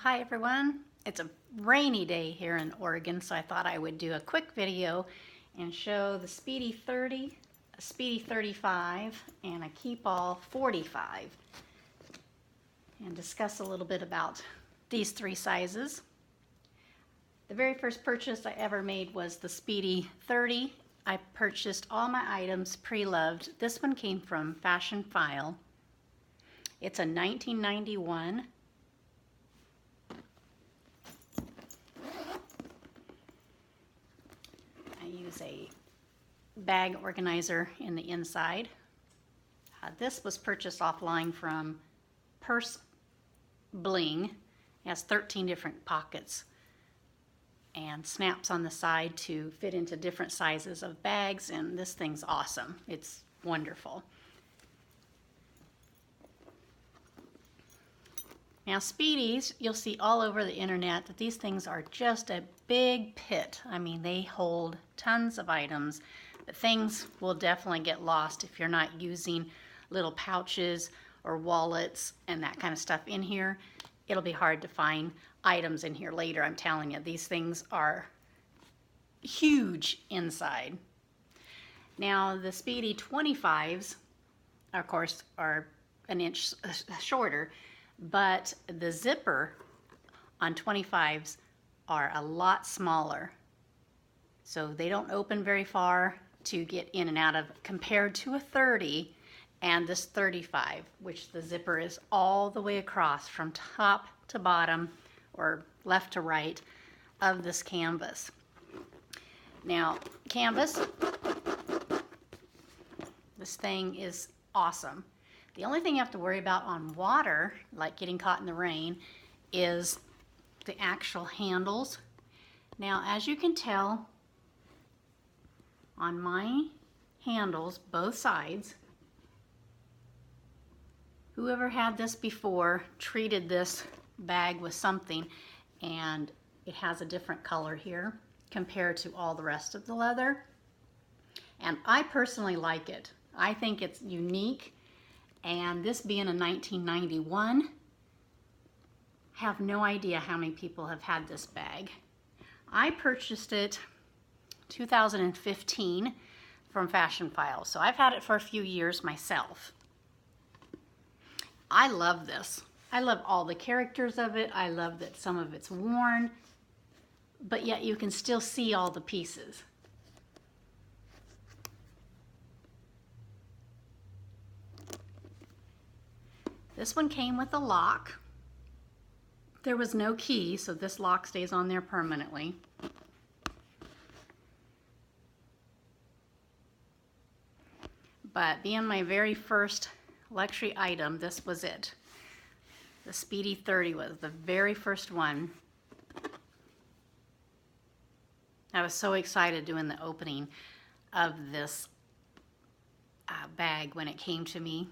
Hi everyone. It's a rainy day here in Oregon, so I thought I would do a quick video and show the Speedy 30, a Speedy 35, and a Keepall 45, and discuss a little bit about these three sizes. The very first purchase I ever made was the Speedy 30. I purchased all my items pre-loved. This one came from Fashion File. It's a 1991. Use a bag organizer in the inside. This was purchased offline from Purse Bling. It has 13 different pockets and snaps on the side to fit into different sizes of bags, and this thing's awesome. It's wonderful. Now Speedies, you'll see all over the internet that these things are just a big pit. I mean, they hold tons of items, but things will definitely get lost if you're not using little pouches or wallets and that kind of stuff in here. It'll be hard to find items in here later, I'm telling you. These things are huge inside. Now the Speedy 25s, of course, are an inch shorter, but the zipper on 25s are a lot smaller. So they don't open very far to get in and out of, compared to a 30 and this 35, which the zipper is all the way across from top to bottom or left to right of this canvas. Now, canvas, this thing is awesome. The only thing you have to worry about on water, like getting caught in the rain, is the actual handles. Now, as you can tell, on my handles, both sides, whoever had this before treated this bag with something, and it has a different color here compared to all the rest of the leather. And I personally like it. I think it's unique. And this being a 1991, have no idea how many people have had this bag. I purchased it 2015 from Fashion File, so I've had it for a few years myself. I love this. I love all the characters of it. I love that some of it's worn, but yet you can still see all the pieces. This one came with a lock. There was no key, so this lock stays on there permanently. But being my very first luxury item, this was it. The Speedy 30 was the very first one. I was so excited doing the opening of this bag when it came to me.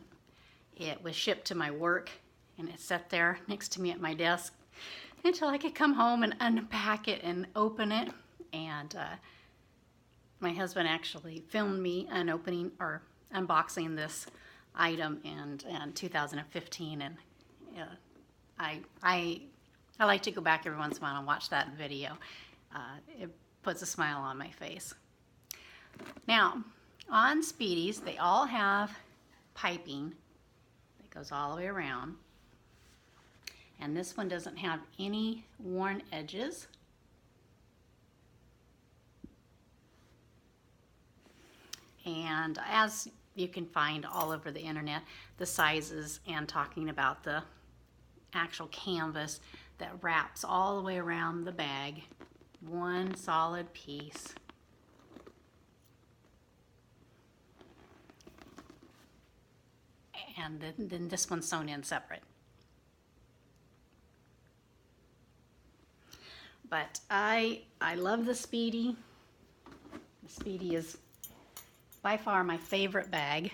It was shipped to my work, and it sat there next to me at my desk until I could come home and unpack it and open it. And my husband actually filmed me unopening or unboxing this item in 2015, and I like to go back every once in a while and watch that video. It puts a smile on my face. Now, on Speedies, they all have piping. Goes all the way around, and this one doesn't have any worn edges. And as you can find all over the internet, the sizes and talking about the actual canvas that wraps all the way around the bag, one solid piece. And then this one's sewn in separate. But I love the Speedy. The Speedy is by far my favorite bag.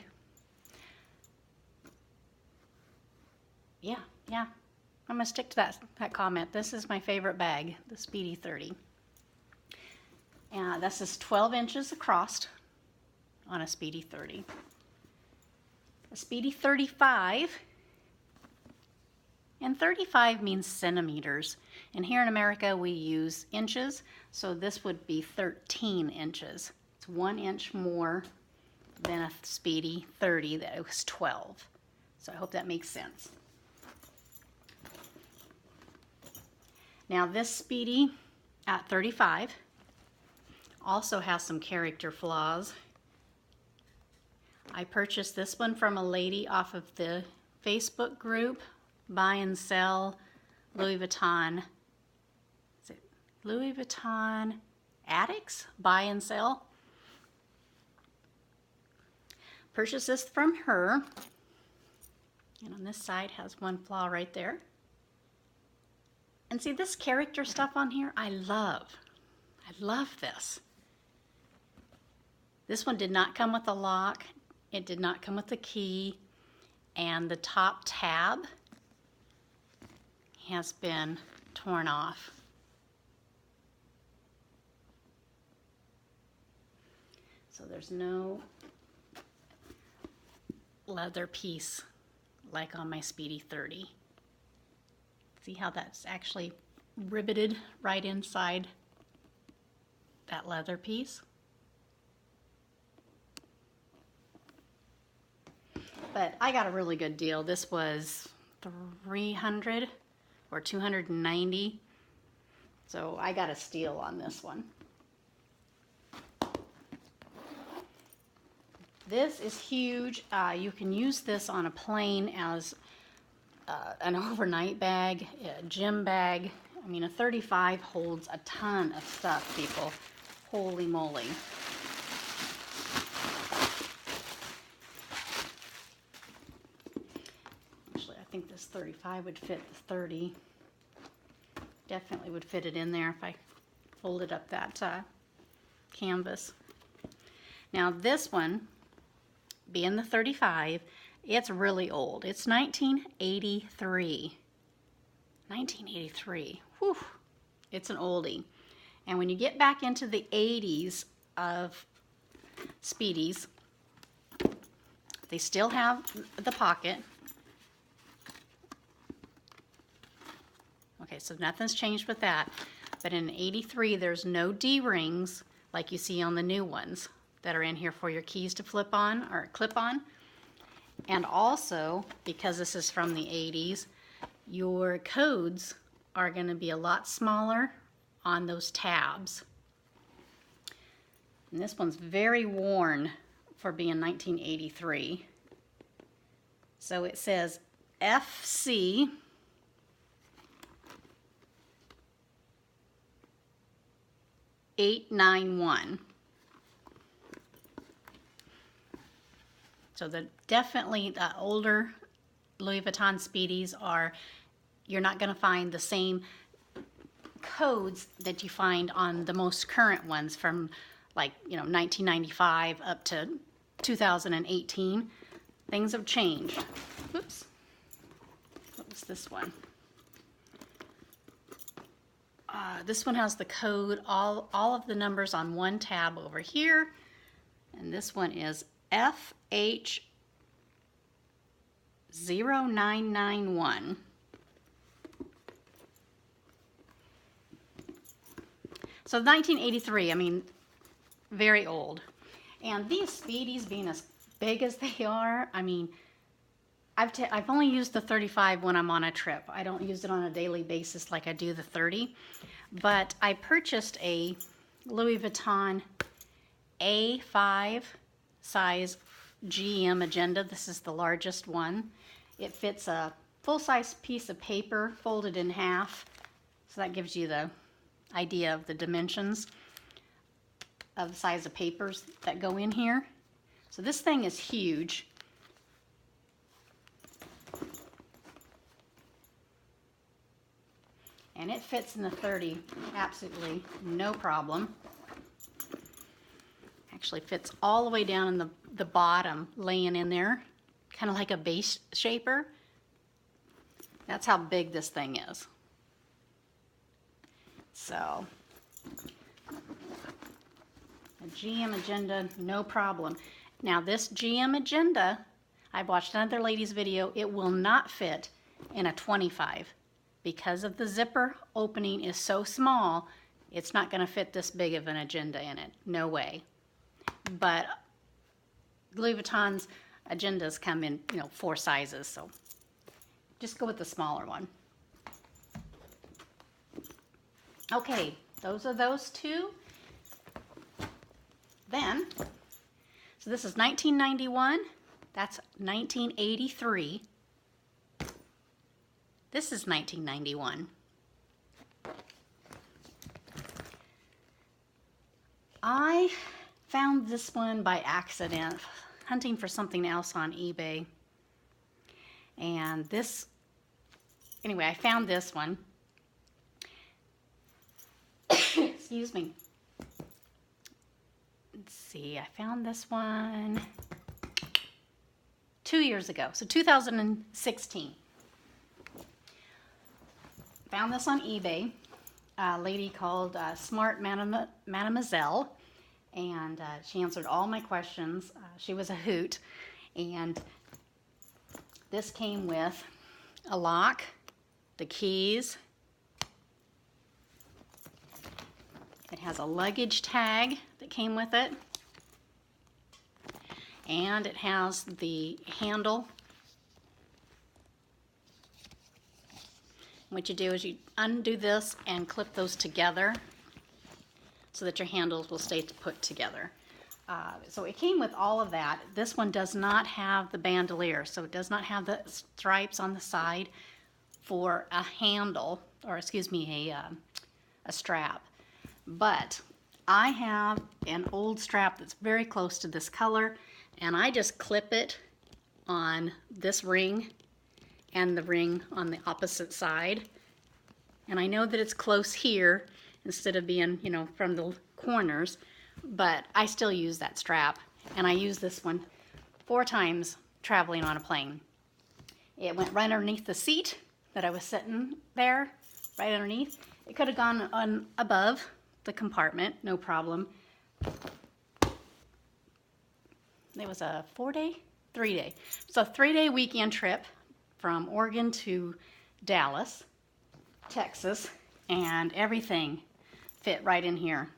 Yeah, I'm gonna stick to that comment. This is my favorite bag, the Speedy 30. And this is 12 inches across on a Speedy 30. A Speedy 35 And 35 means centimeters. And here in America we use inches, so this would be 13 inches. It's 1 inch more than a Speedy 30 that it was 12. So I hope that makes sense. Now this Speedy at 35 also has some character flaws. I purchased this one from a lady off of the Facebook group, Buy and Sell Louis Vuitton. Is it Louis Vuitton Addicts? Buy and Sell. Purchased this from her. And on this side has one flaw right there. And see this character stuff on here, I love. I love this. This one did not come with a lock. It did not come with a key. And the top tab has been torn off. So there's no leather piece like on my Speedy 30. See how that's actually riveted right inside that leather piece? But I got a really good deal. This was $300 or $290. So I got a steal on this one. This is huge. You can use this on a plane as an overnight bag, a gym bag. I mean, a 35 holds a ton of stuff, people. Holy moly. Actually, I think this 35 would fit the 30. Definitely would fit it in there if I folded up that canvas. Now this one, being the 35, it's really old. It's 1983. 1983. Whew. It's an oldie. And when you get back into the 80s of Speedies, they still have the pocket. Okay, so nothing's changed with that. But in 83, there's no D-rings like you see on the new ones that are in here for your keys to flip on or clip on. And also, because this is from the 80s, your codes are going to be a lot smaller on those tabs. And this one's very worn for being 1983. So it says FC $891. So definitely the older Louis Vuitton Speedies are, you're not going to find the same codes that you find on the most current ones from 1995 up to 2018. Things have changed. Oops. What was this one? This one has the code, all of the numbers on one tab over here. And this one is FH0991. So 1983, I mean, very old. And these Speedies being as big as they are, I mean, I've only used the 35 when I'm on a trip. I don't use it on a daily basis like I do the 30. But I purchased a Louis Vuitton A5 size GM agenda. This is the largest one. It fits a full-size piece of paper folded in half. So that gives you the idea of the dimensions of the size of papers that go in here. So this thing is huge. And it fits in the 30 absolutely no problem. Actually fits all the way down in the bottom, laying in there, kind of like a base shaper. That's how big this thing is. So, a GM agenda, no problem. Now this GM agenda, I watched another lady's video, it will not fit in a 25. Because of the zipper opening is so small, it's not going to fit this big of an agenda in it. No way. But Louis Vuitton's agendas come in, 4 sizes, so just go with the smaller one. Okay, those are those two. Then, so this is 1991. That's 1983. This is 1991. I found this one by accident, hunting for something else on eBay. And this, anyway, I found this one. Excuse me. Let's see, I found this one 2 years ago, so 2016. Found this on eBay. A lady called Smart Mademoiselle, and she answered all my questions. She was a hoot, and this came with a lock, the keys. It has a luggage tag that came with it, and it has the handle. What you do is you undo this and clip those together so that your handles will stay put together. So it came with all of that. This one does not have the bandolier, so it does not have the stripes on the side for a handle, or excuse me, a strap. But I have an old strap that's very close to this color, and I just clip it on this ring and the ring on the opposite side. And I know that it's close here instead of being, from the corners, but I still use that strap, and I use this one 4 times traveling on a plane. It went right underneath the seat that I was sitting there, right underneath. It could have gone on above the compartment, no problem. It was a 4-day? 3-day. So 3-day weekend trip from Oregon to Dallas, Texas, and everything fit right in here.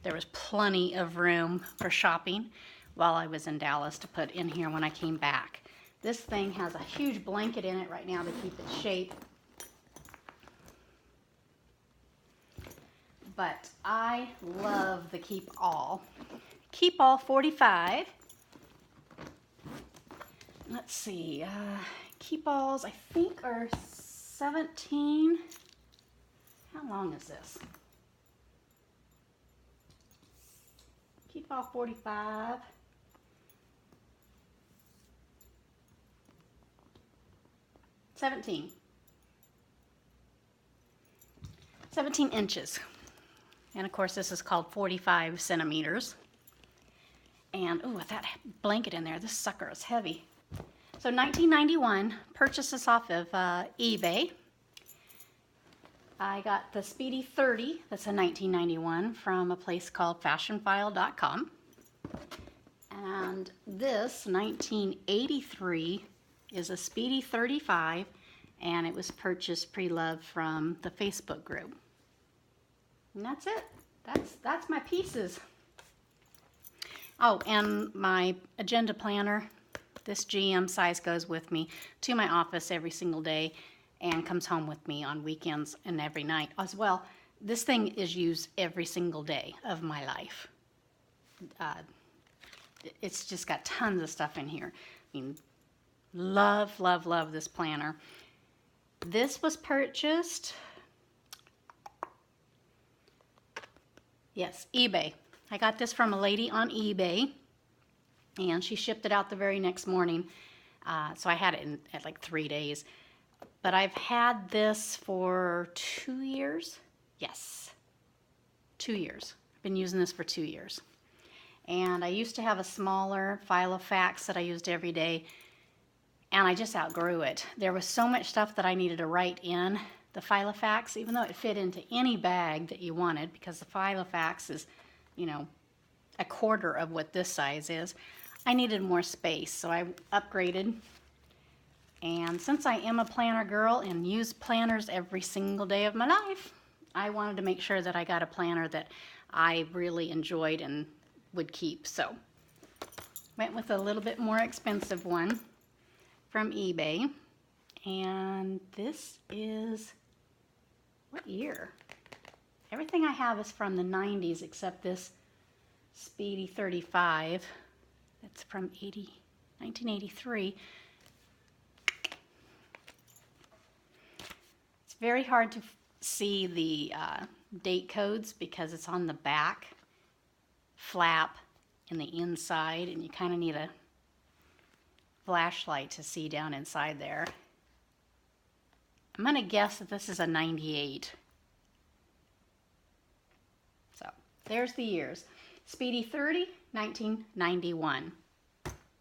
There was plenty of room for shopping while I was in Dallas to put in here when I came back. This thing has a huge blanket in it right now to keep its shape. But I love the Keep All. Keep All 45. Let's see, Keep Alls I think are 17. How long is this? Keep All 45. 17 inches. And of course this is called 45 centimeters. And oh, with that blanket in there, this sucker is heavy. So 1991, purchased this off of eBay. I got the Speedy 30, that's a 1991, from a place called fashionfile.com. And this 1983 is a Speedy 35, and it was purchased pre-loved from the Facebook group. And that's it. That's my pieces. Oh, and my agenda planner. This GM size goes with me to my office every single day and comes home with me on weekends and every night as well. This thing is used every single day of my life. It's just got tons of stuff in here. I mean, love, love, love this planner. This was purchased, yes, eBay. I got this from a lady on eBay, and she shipped it out the very next morning. So I had it at like 3 days. But I've had this for 2 years. Yes, 2 years. I've been using this for 2 years. And I used to have a smaller Filofax that I used every day, and I just outgrew it. There was so much stuff that I needed to write in the Filofax, even though it fit into any bag that you wanted, because the Filofax is, a quarter of what this size is. I needed more space, so I upgraded And since I am a planner girl and use planners every single day of my life, I wanted to make sure that I got a planner that I really enjoyed and would keep. So went with a little bit more expensive one from eBay. And this is, what year? Everything I have is from the 90s except this Speedy 35. That's from 1983. It's very hard to see the date codes because it's on the back flap and the inside, and you kind of need a flashlight to see down inside there. I'm going to guess that this is a 98. So there's the years. Speedy 30, 1991.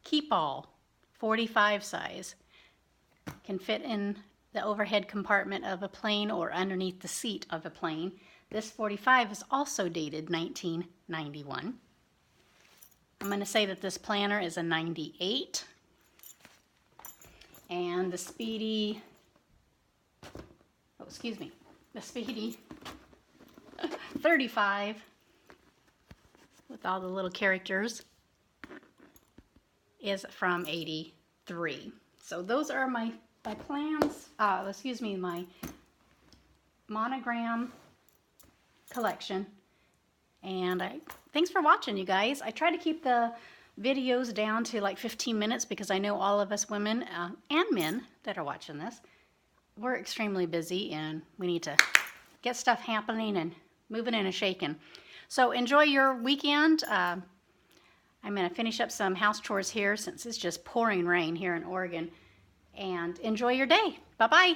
Keep all, 45 size. Can fit in the overhead compartment of a plane or underneath the seat of a plane. This 45 is also dated 1991. I'm going to say that this planner is a 98. And the Speedy, the Speedy 35 with all the little characters is from 83. So those are my plans, my monogram collection. And thanks for watching, you guys. I try to keep the videos down to like 15 minutes because I know all of us women and men that are watching this, we're extremely busy and we need to get stuff happening and moving and shaking. So enjoy your weekend. I'm going to finish up some house chores here since it's just pouring rain here in Oregon. And enjoy your day. Bye-bye.